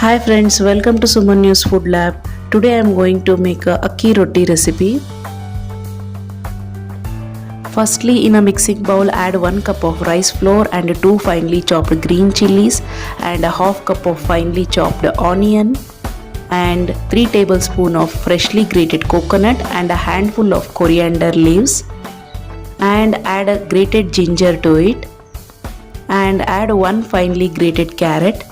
Hi friends, welcome to Sumanyu'z Food Lab. Today I am going to make a akki roti recipe. Firstly, in a mixing bowl add 1 cup of rice flour and 2 finely chopped green chilies and a half cup of finely chopped onion and 3 tablespoons of freshly grated coconut and a handful of coriander leaves, and add a grated ginger to it, and add 1 finely grated carrot.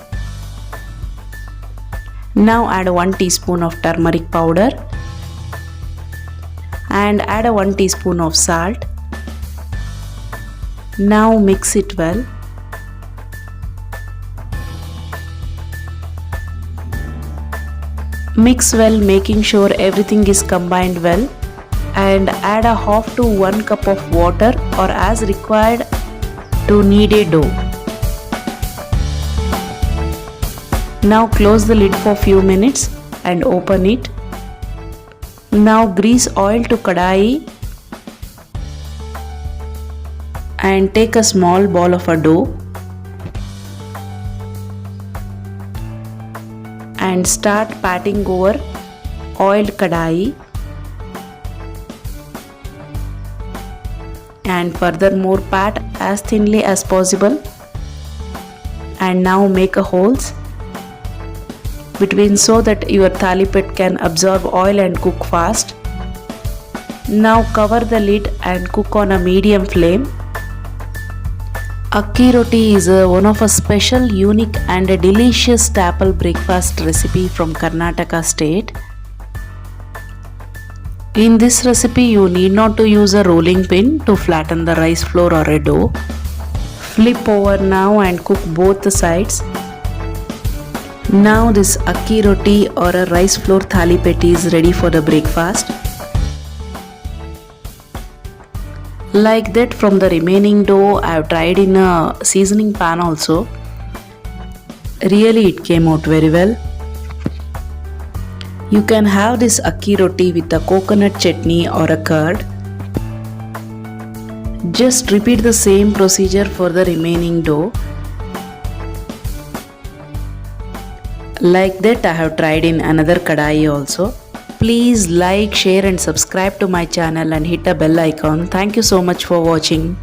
Now add 1 teaspoon of turmeric powder and add 1 teaspoon of salt. Now mix it well. Mix well, making sure everything is combined well, and add a half to 1 cup of water or as required to knead a dough. Now close the lid for few minutes and open it. Now grease oil to kadai and take a small ball of a dough and start patting over oiled kadai, and furthermore pat as thinly as possible, and now make a holes between so that your Thalipeeth can absorb oil and cook fast. Now cover the lid and cook on a medium flame. Akki roti is one of a special, unique and a delicious staple breakfast recipe from Karnataka state. In this recipe you need not to use a rolling pin to flatten the rice flour or a dough. Flip over now and cook both the sides. Now this akki roti or a rice flour Thalipeeth is ready for the breakfast. Like that, from the remaining dough I have tried in a seasoning pan also. Really it came out very well. You can have this akki roti with a coconut chutney or a curd. Just repeat the same procedure for the remaining dough. Like that I have tried in another kadai also. Please like, share and subscribe to my channel and hit the bell icon. Thank you so much for watching.